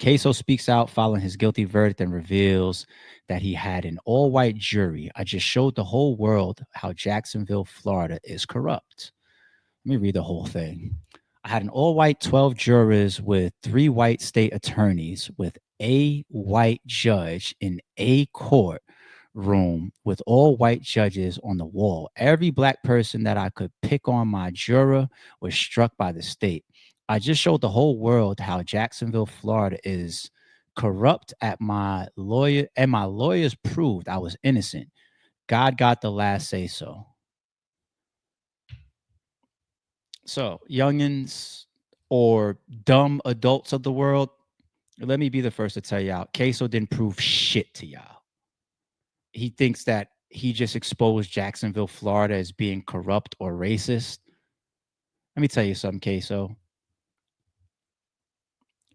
Queso speaks out following his guilty verdict and reveals that he had an all-white jury. I just showed the whole world how Jacksonville, Florida is corrupt. Let me read the whole thing. I had an all-white 12 jurors with 3 white state attorneys with a white judge in a court room with all white judges on the wall. Every black person that I could pick on my juror was struck by the state. I just showed the whole world how Jacksonville, Florida is corrupt at my lawyer, and my lawyers proved I was innocent. God got the last say so. So, youngins or dumb adults of the world, let me be the first to tell y'all, Queso didn't prove shit to y'all. He thinks that he just exposed Jacksonville, Florida as being corrupt or racist. Let me tell you something, Queso.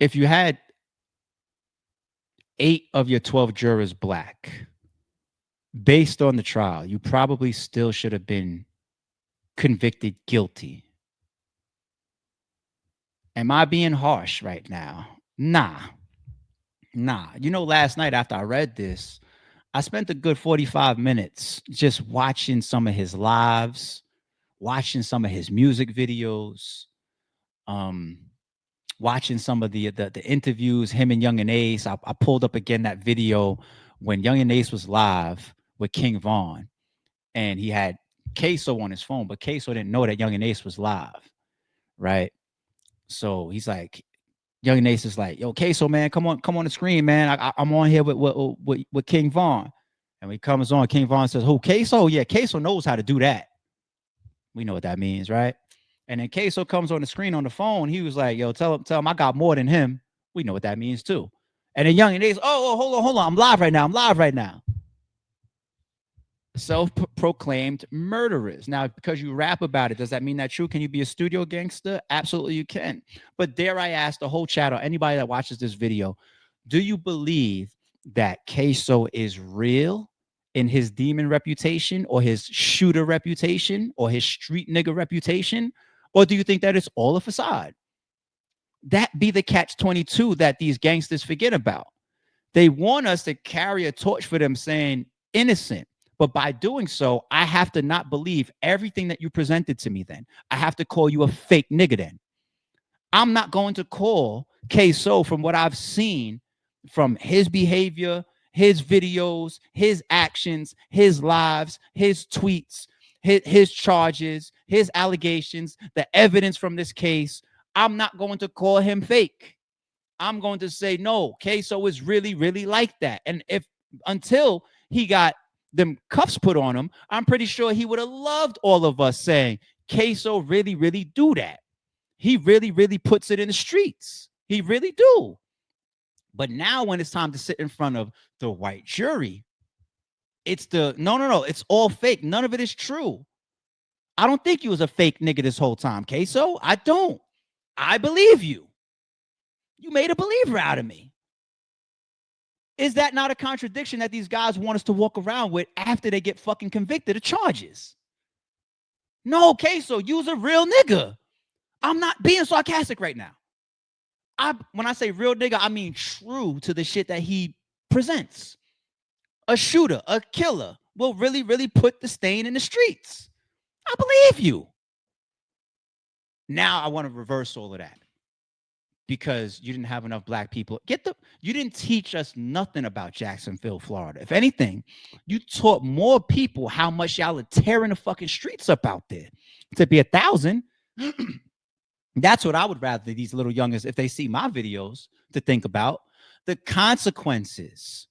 If you had 8 of your 12 jurors black, based on the trial, you probably still should have been convicted guilty. Am I being harsh right now? Nah. You know, last night after I read this, I spent a good 45 minutes just watching some of his lives, watching some of his music videos, um, watching some of the interviews, him and Young and Ace. I pulled up again that video when Young and Ace was live with King Von, and he had Queso on his phone, but Queso didn't know that Young and Ace was live, right? So he's like, Young and Ace is like, "Yo, Queso, man, come on the screen, man. I'm on here with King Von." And when he comes on, King Von says, "Who, Queso? Yeah, Queso knows how to do that." We know what that means, right? And then Queso comes on the screen on the phone. He was like, "Yo, tell him I got more than him." We know what that means too. And then Young and Ace, hold on, I'm live right now. Self-proclaimed murderers. Now, because you rap about it, does that mean that true? Can you be a studio gangster? Absolutely, you can. But dare I ask the whole chat or anybody that watches this video, do you believe that Queso is real in his demon reputation or his shooter reputation or his street nigga reputation? Or do you think that it's all a facade? That be the catch 22 that these gangsters forget about. They want us to carry a torch for them saying innocent. But by doing so, I have to not believe everything that you presented to me then. I have to call you a fake nigga then. I'm not going to call Ksoo from what I've seen from his behavior, his videos, his actions, his lives, his tweets, his charges, his allegations, the evidence from this case. I'm not going to call him fake. I'm going to say, no, Queso is really, really like that. And if until he got them cuffs put on him, I'm pretty sure he would have loved all of us saying, Queso really, really do that. He really, really puts it in the streets. He really do. But now when it's time to sit in front of the white jury, it's the no, it's all fake. None of it is true. I don't think you was a fake nigga this whole time, Queso. I don't. I believe you. You made a believer out of me. Is that not a contradiction that these guys want us to walk around with after they get fucking convicted of charges? No, Queso, you's a real nigga. I'm not being sarcastic right now. When I say real nigga, I mean true to the shit that he presents. A shooter, a killer will really, really put the stain in the streets. I believe you. Now I want to reverse all of that because you didn't have enough black people. You didn't teach us nothing about Jacksonville, Florida. If anything, you taught more people how much y'all are tearing the fucking streets up out there. To be 1,000, that's what I would rather these little youngers, if they see my videos, to think about the consequences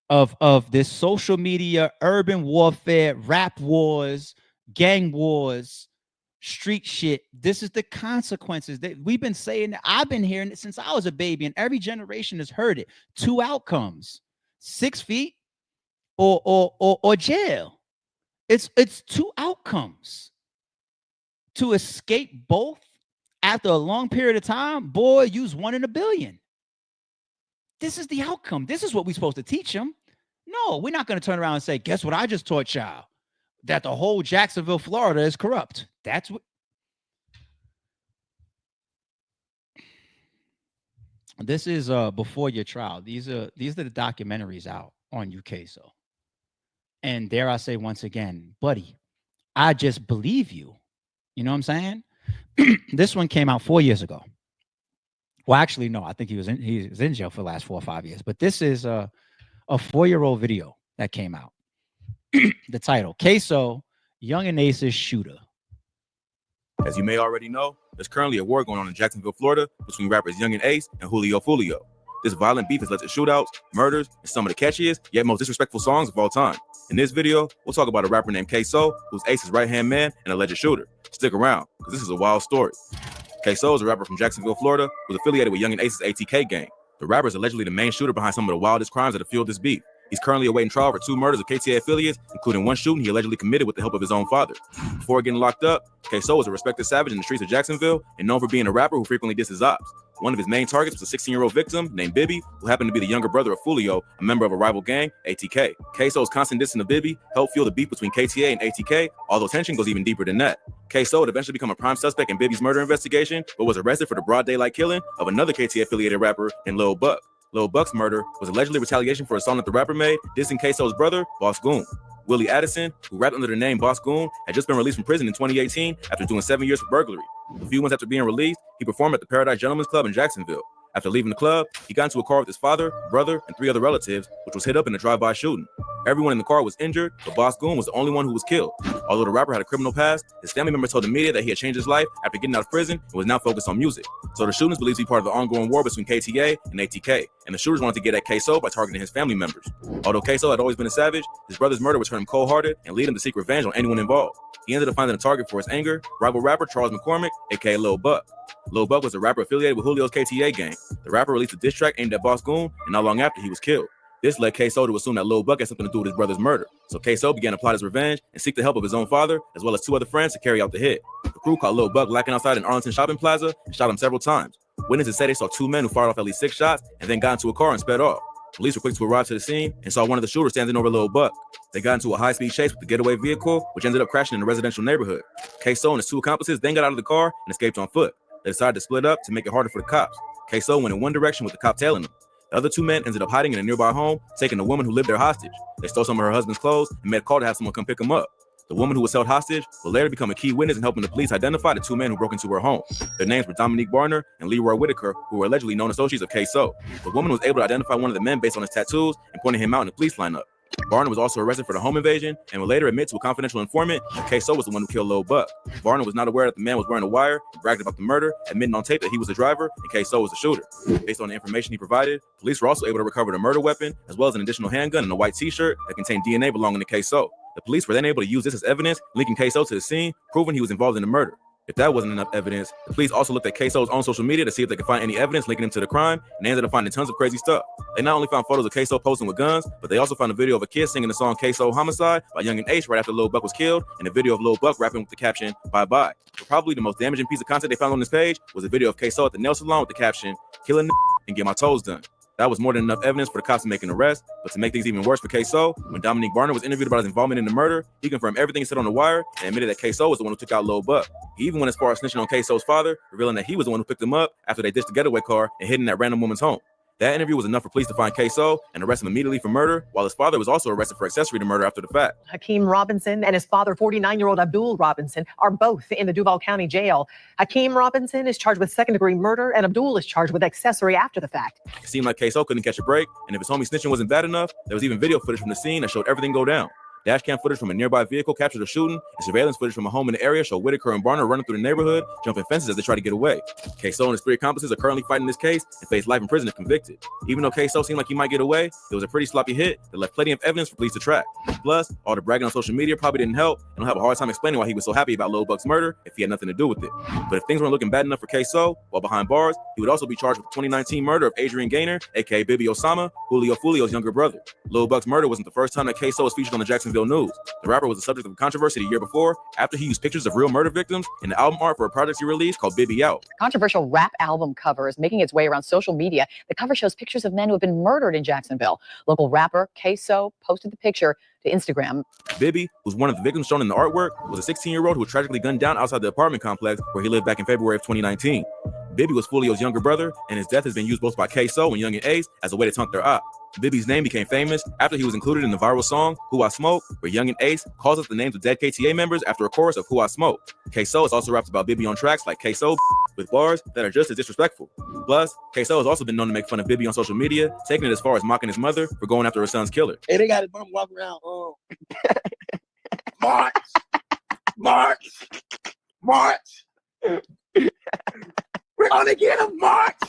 of this social media, urban warfare, rap wars, gang wars, street shit. This is the consequences that we've been saying. That I've been hearing it since I was a baby, and every generation has heard it. 2 outcomes: 6 feet or jail. It's 2 outcomes. To escape both after a long period of time, boy, use 1 in a billion. This is the outcome. This is what we're supposed to teach them. No, we're not going to turn around and say, guess what I just taught y'all? That the whole Jacksonville, Florida is corrupt. That's what. This is before your trial. These are the documentaries out on you, Queso. And dare I say once again, buddy, I just believe you. You know what I'm saying? This one came out 4 years ago. Well, actually, no, I think he was in jail for the last 4 or 5 years. But this is a 4-year-old video that came out. The title: Queso, Young and Ace's shooter. As you may already know, there's currently a war going on in Jacksonville, Florida, between rappers Young and Ace and Julio Fulio. This violent beef has led to shootouts, murders, and some of the catchiest, yet most disrespectful songs of all time. In this video, we'll talk about a rapper named Ksoo, who's Ace's right-hand man and alleged shooter. Stick around, because this is a wild story. Ksoo is a rapper from Jacksonville, Florida, who's affiliated with Young and Ace's ATK gang. The rapper is allegedly the main shooter behind some of the wildest crimes that have fueled this beef. He's currently awaiting trial for 2 murders of KTA affiliates, including one shooting he allegedly committed with the help of his own father. Before getting locked up, Ksoo was a respected savage in the streets of Jacksonville and known for being a rapper who frequently dissed his ops. One of his main targets was a 16-year-old victim named Bibby, who happened to be the younger brother of Fulio, a member of a rival gang, ATK. Ksoo's constant dissing of Bibby helped fuel the beef between KTA and ATK, although tension goes even deeper than that. Ksoo would eventually become a prime suspect in Bibby's murder investigation, but was arrested for the broad daylight killing of another KTA-affiliated rapper named Lil Buck. Lil Buck's murder was allegedly retaliation for a song that the rapper made, dissing Ksoo's brother, Boss Goon. Willie Addison, who rapped under the name Boss Goon, had just been released from prison in 2018 after doing 7 years for burglary. A few months after being released, he performed at the Paradise Gentlemen's Club in Jacksonville. After leaving the club, he got into a car with his father, brother, and 3 other relatives, which was hit up in a drive-by shooting. Everyone in the car was injured, but Boss Goon was the only one who was killed. Although the rapper had a criminal past, his family members told the media that he had changed his life after getting out of prison and was now focused on music. So the shooting is believed to be part of the ongoing war between KTA and ATK, and the shooters wanted to get at Ksoo by targeting his family members. Although Ksoo had always been a savage, his brother's murder would turn him cold-hearted and lead him to seek revenge on anyone involved. He ended up finding a target for his anger, rival rapper Charles McCormick, aka Lil Buck. Lil Buck was a rapper affiliated with Julio's KTA gang. The rapper released a diss track aimed at Boss Goon, and not long after he was killed. This led Ksoo to assume that Lil Buck had something to do with his brother's murder. So Ksoo began to plot his revenge and seek the help of his own father, as well as 2 other friends to carry out the hit. The crew caught Lil Buck lacking outside an Arlington shopping plaza and shot him several times. Witnesses say they saw 2 men who fired off at least 6 shots and then got into a car and sped off. Police were quick to arrive to the scene and saw one of the shooters standing over Lil Buck. They got into a high-speed chase with the getaway vehicle, which ended up crashing in a residential neighborhood. Ksoo and his 2 accomplices then got out of the car and escaped on foot. They decided to split up to make it harder for the cops. Ksoo went in one direction with the cop tailing him. The other 2 men ended up hiding in a nearby home, taking the woman who lived there hostage. They stole some of her husband's clothes and made a call to have someone come pick him up. The woman who was held hostage will later become a key witness in helping the police identify the 2 men who broke into her home. Their names were Dominique Barner and Leroy Whitaker, who were allegedly known associates of Ksoo. The woman was able to identify one of the men based on his tattoos and pointing him out in the police lineup. Barner was also arrested for the home invasion and will later admit to a confidential informant that Ksoo was the one who killed Lil Buck. Barner was not aware that the man was wearing a wire and bragged about the murder, admitting on tape that he was the driver and Ksoo was the shooter. Based on the information he provided, police were also able to recover the murder weapon, as well as an additional handgun and a white t-shirt that contained DNA belonging to Ksoo. The police were then able to use this as evidence, linking Ksoo to the scene, proving he was involved in the murder. If that wasn't enough evidence, the police also looked at Ksoo's own social media to see if they could find any evidence linking him to the crime, and they ended up finding tons of crazy stuff. They not only found photos of Ksoo posting with guns, but they also found a video of a kid singing the song Ksoo Homicide by Young and Ace right after Lil Buck was killed, and a video of Lil Buck rapping with the caption, "Bye Bye." But probably the most damaging piece of content they found on this page was a video of Ksoo at the nail salon with the caption, "Killing and get my toes done." That was more than enough evidence for the cops to make an arrest, but to make things even worse for Ksoo, when Dominique Barner was interviewed about his involvement in the murder, he confirmed everything he said on the wire and admitted that Ksoo was the one who took out Lil Buck. He even went as far as snitching on Ksoo's father, revealing that he was the one who picked him up after they ditched the getaway car and hid in that random woman's home. That interview was enough for police to find Ksoo and arrest him immediately for murder, while his father was also arrested for accessory to murder after the fact. Hakeem Robinson and his father, 49-year-old Abdul Robinson, are both in the Duval County Jail. Hakeem Robinson is charged with second-degree murder, and Abdul is charged with accessory after the fact. It seemed like Ksoo couldn't catch a break, and if his homie snitching wasn't bad enough, there was even video footage from the scene that showed everything go down. Dashcam footage from a nearby vehicle captured the shooting, and surveillance footage from a home in the area showed Whitaker and Barner running through the neighborhood, jumping fences as they try to get away. Ksoo and his 3 accomplices are currently fighting this case and face life in prison if convicted. Even though Ksoo seemed like he might get away, it was a pretty sloppy hit that left plenty of evidence for police to track. Plus, all the bragging on social media probably didn't help, and he'll have a hard time explaining why he was so happy about Lil Buck's murder if he had nothing to do with it. But if things weren't looking bad enough for Ksoo, while behind bars, he would also be charged with the 2019 murder of Adrian Gaynor, aka Bibby Osama, Julio Fulio's younger brother. Lil Buck's murder wasn't the first time that Ksoo was featured on the Jacksonville news. The rapper was the subject of controversy the year before after he used pictures of real murder victims in the album art for a project he released called Bibby Out. Controversial rap album cover is making its way around social media. The cover shows pictures of men who have been murdered in Jacksonville. Local rapper Queso posted the picture to Instagram. Bibby, who's one of the victims shown in the artwork, was a 16-year-old who was tragically gunned down outside the apartment complex where he lived back in February of 2019. Bibby was Fulio's younger brother, and his death has been used both by Ksoo and Young and Ace as a way to taunt their op. Bibby's name became famous after he was included in the viral song Who I Smoke, where Young and Ace calls us the names of dead KTA members after a chorus of Who I Smoke. Ksoo has also rapped about Bibby on tracks like Queso with bars that are just as disrespectful. Plus, Ksoo has also been known to make fun of Bibby on social media, taking it as far as mocking his mother for going after her son's killer. Hey, they got his mom walking around. March! March! March! We're gonna get him, March!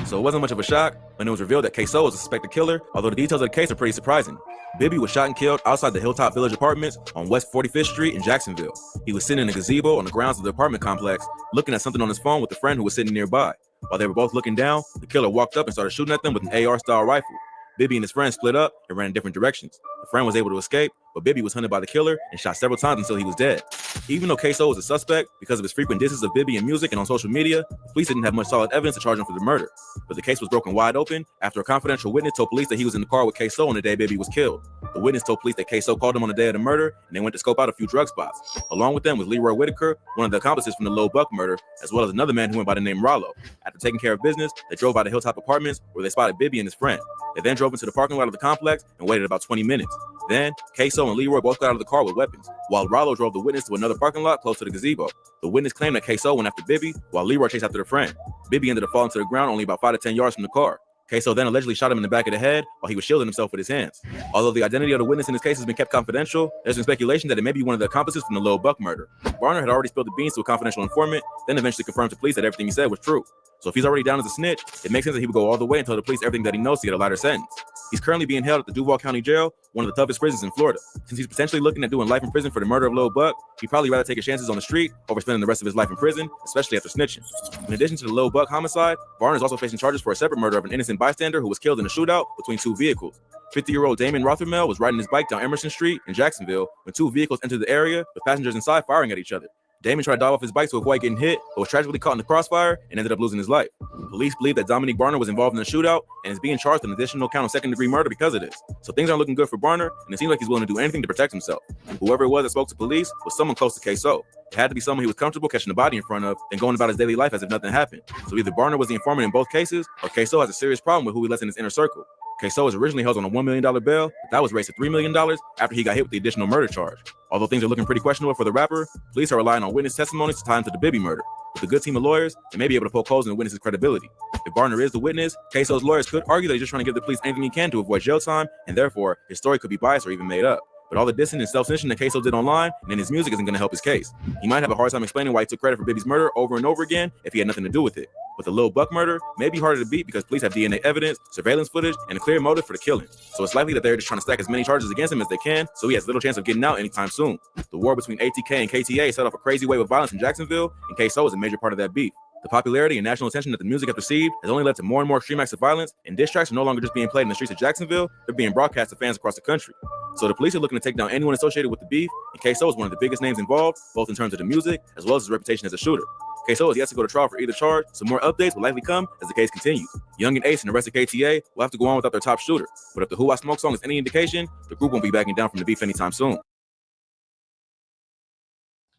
So it wasn't much of a shock when it was revealed that Ksoo was a suspected killer, although the details of the case are pretty surprising. Bibby was shot and killed outside the Hilltop Village Apartments on West 45th Street in Jacksonville. He was sitting in a gazebo on the grounds of the apartment complex, looking at something on his phone with a friend who was sitting nearby. While they were both looking down, the killer walked up and started shooting at them with an AR-style rifle. Bibby and his friend split up and ran in different directions. The friend was able to escape, but Bibby was hunted by the killer and shot several times until he was dead. Even though Ksoo was a suspect because of his frequent disses of Bibby in music and on social media, the police didn't have much solid evidence to charge him for the murder. But the case was broken wide open after a confidential witness told police that he was in the car with Ksoo on the day Bibby was killed. The witness told police that Ksoo called him on the day of the murder, and they went to scope out a few drug spots. Along with them was Leroy Whitaker, one of the accomplices from the Lil Buck murder, as well as another man who went by the name Rollo. After taking care of business, they drove by the Hilltop Apartments where they spotted Bibby and his friend. They then drove into the parking lot of the complex and waited about 20 minutes. Then, Ksoo and Leroy both got out of the car with weapons, while Rollo drove the witness to another parking lot close to the gazebo. The witness claimed that Ksoo went after Bibby, while Leroy chased after the friend. Bibby ended up falling to the ground only about 5 to 10 yards from the car. Queso then allegedly shot him in the back of the head while he was shielding himself with his hands. Although the identity of the witness in this case has been kept confidential, there's been speculation that it may be one of the accomplices from the Lil Buck murder. Varner had already spilled the beans to a confidential informant, then eventually confirmed to police that everything he said was true. So if he's already down as a snitch, it makes sense that he would go all the way and tell the police everything that he knows to get a lighter sentence. He's currently being held at the Duval County Jail, one of the toughest prisons in Florida. Since he's potentially looking at doing life in prison for the murder of Lil Buck, he'd probably rather take his chances on the street over spending the rest of his life in prison, especially after snitching. In addition to the Lil Buck homicide, Varner is also facing charges for a separate murder of an innocent bystander who was killed in a shootout between two vehicles. 50-year-old Damon Rothermel was riding his bike down Emerson Street in Jacksonville when two vehicles entered the area with passengers inside firing at each other. Damon tried to dive off his bike to avoid getting hit, but was tragically caught in the crossfire and ended up losing his life. Police believe that Dominique Barner was involved in the shootout and is being charged with an additional count of second-degree murder because of this. So things aren't looking good for Barner, and it seems like he's willing to do anything to protect himself. Whoever it was that spoke to police was someone close to Ksoo. It had to be someone he was comfortable catching the body in front of and going about his daily life as if nothing happened. So either Barner was the informant in both cases, or Ksoo has a serious problem with who he lets in his inner circle. Ksoo was originally held on a $1 million bail, but that was raised to $3 million after he got hit with the additional murder charge. Although things are looking pretty questionable for the rapper, police are relying on witness testimonies to tie him to the Bibby murder. With a good team of lawyers, they may be able to poke holes in the witness's credibility. If Barner is the witness, Ksoo's lawyers could argue that he's just trying to give the police anything he can to avoid jail time, and therefore, his story could be biased or even made up. But all the dissing and self-snitching that Ksoo did online and in his music isn't going to help his case. He might have a hard time explaining why he took credit for Bibby's murder over and over again if he had nothing to do with it. But the Lil Buck murder may be harder to beat because police have DNA evidence, surveillance footage, and a clear motive for the killing. So it's likely that they're just trying to stack as many charges against him as they can, so he has little chance of getting out anytime soon. The war between ATK and KTA set off a crazy wave of violence in Jacksonville, and Ksoo is a major part of that beef. The popularity and national attention that the music has received has only led to more and more extreme acts of violence, and diss tracks are no longer just being played in the streets of Jacksonville, they're being broadcast to fans across the country. So the police are looking to take down anyone associated with the beef, and Ksoo is one of the biggest names involved, both in terms of the music as well as his reputation as a shooter. Ksoo is yet to go to trial for either charge, so more updates will likely come as the case continues. Young and Ace and the rest of KTA will have to go on without their top shooter, but if the Who I Smoke song is any indication, the group won't be backing down from the beef anytime soon.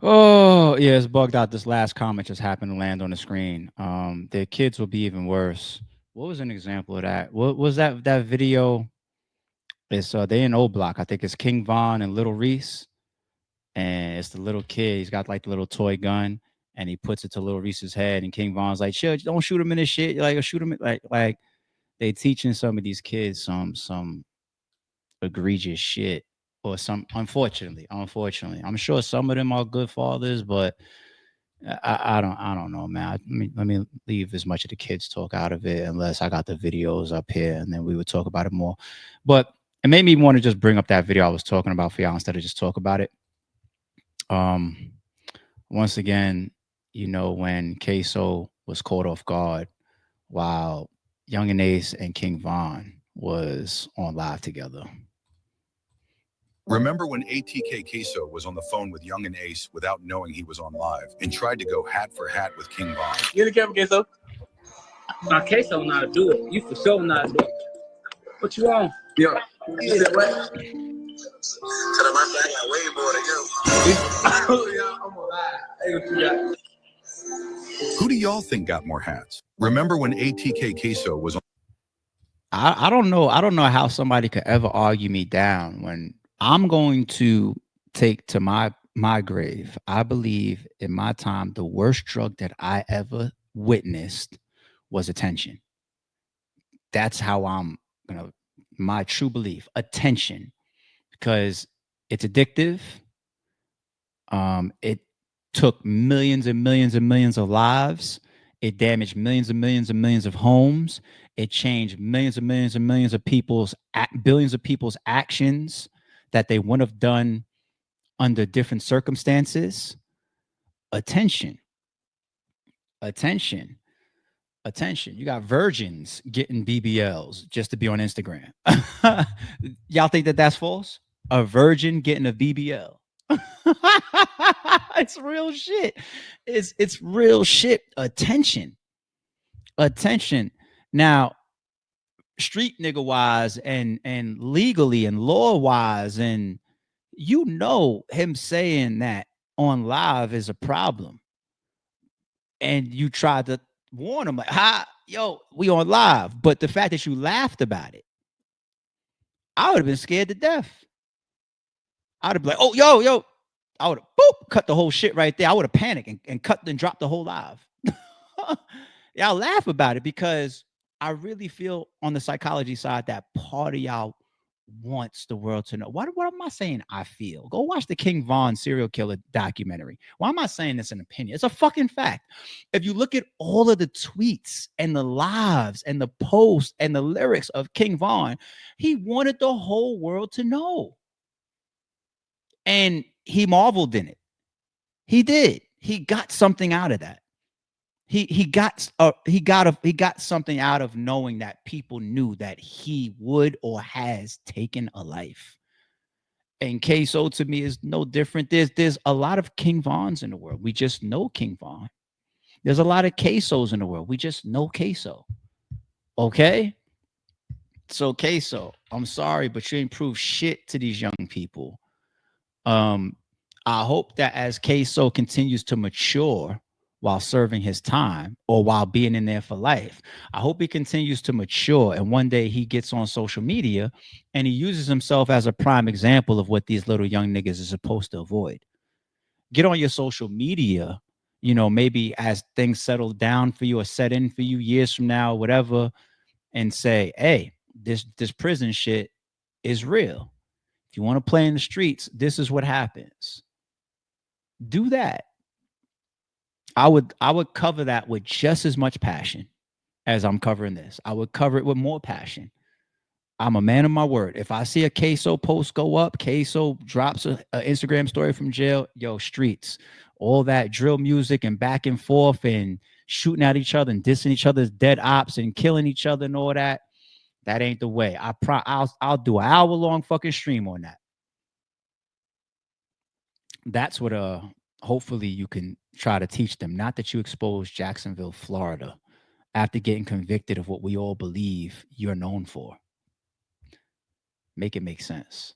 Oh, yeah, it's bugged out. This last comment just happened to land on the screen. Their kids will be even worse. What was an example of that? What was that video? It's they in O Block. I think it's King Von and Little Reese. And it's the little kid. He's got like the little toy gun, and he puts it to Little Reese's head. And King Von's like, "Chill, don't shoot him in this shit. Like, shoot him like they teaching some of these kids some egregious shit." Or some, unfortunately, I'm sure some of them are good fathers, but I don't know, man. Let me leave as much of the kids talk out of it, unless I got the videos up here, and then we would talk about it more. But it made me want to just bring up that video I was talking about for y'all instead of just talk about it. Once again, you know, when Queso was caught off guard while Young and Ace and King Von was on live together. Remember when ATK Queso was on the phone with Young and Ace without knowing he was on live and tried to go hat for hat with King Von? Get the camera, Queso. Now, Queso know how to do it. You for sure know how to do it. What you on? Yo. You said what? Tell him I got way more than you. Oh, yeah, I'm gonna lie. Hey, what you got? Who do y'all think got more hats? Remember when ATK Queso was on? I don't know. I don't know how somebody could ever argue me down when I'm going to take to my grave. I believe in my time, the worst drug that I ever witnessed was attention. That's how I'm gonna my true belief. Attention. Because it's addictive. It took millions and millions and millions of lives. It damaged millions and millions and millions of homes. It changed millions and millions and millions of billions of people's actions that they wouldn't have done under different circumstances. Attention, attention, attention. You got virgins getting BBLs just to be on Instagram. Y'all think that that's false? A virgin getting a BBL. It's real shit. It's real shit. Attention. Attention. Now, street nigga wise and legally and law wise, and him saying that on live is a problem. And you tried to warn him, like, yo, we on live. But the fact that you laughed about it, I would have been scared to death. I would have been like, oh, yo. I would have cut the whole shit right there. I would have panicked and cut and dropped the whole live. Y'all laugh about it because I really feel on the psychology side that part of y'all wants the world to know. What am I saying? I feel. Go watch the King Von serial killer documentary. Why am I saying this an opinion? It's a fucking fact. If you look at all of the tweets and the lives and the posts and the lyrics of King Von, he wanted the whole world to know. And he marveled in it. He did. He got something out of that. He got something out of knowing that people knew that he would or has taken a life. And Queso to me is no different. There's a lot of King Vons in the world. We just know King Von. There's a lot of Quesos in the world. We just know Queso. Okay? So Queso, I'm sorry, but you ain't proved shit to these young people. I hope that as Queso continues to mature while serving his time or while being in there for life, I hope he continues to mature and one day he gets on social media and he uses himself as a prime example of what these little young niggas are supposed to avoid. Get on your social media, maybe as things settle down for you or set in for you years from now, whatever, and say, hey, this prison shit is real. If you want to play in the streets, this is what happens. Do that. I would cover that with just as much passion as I'm covering this. I would cover it with more passion. I'm a man of my word. If I see a Queso post go up, Queso drops an Instagram story from jail, yo, streets, all that drill music and back and forth and shooting at each other and dissing each other's dead ops and killing each other and all that, that ain't the way. I'll do an hour-long fucking stream on that. That's what hopefully you can try to teach them. Not that you expose Jacksonville, Florida, after getting convicted of what we all believe you're known for. Make it make sense.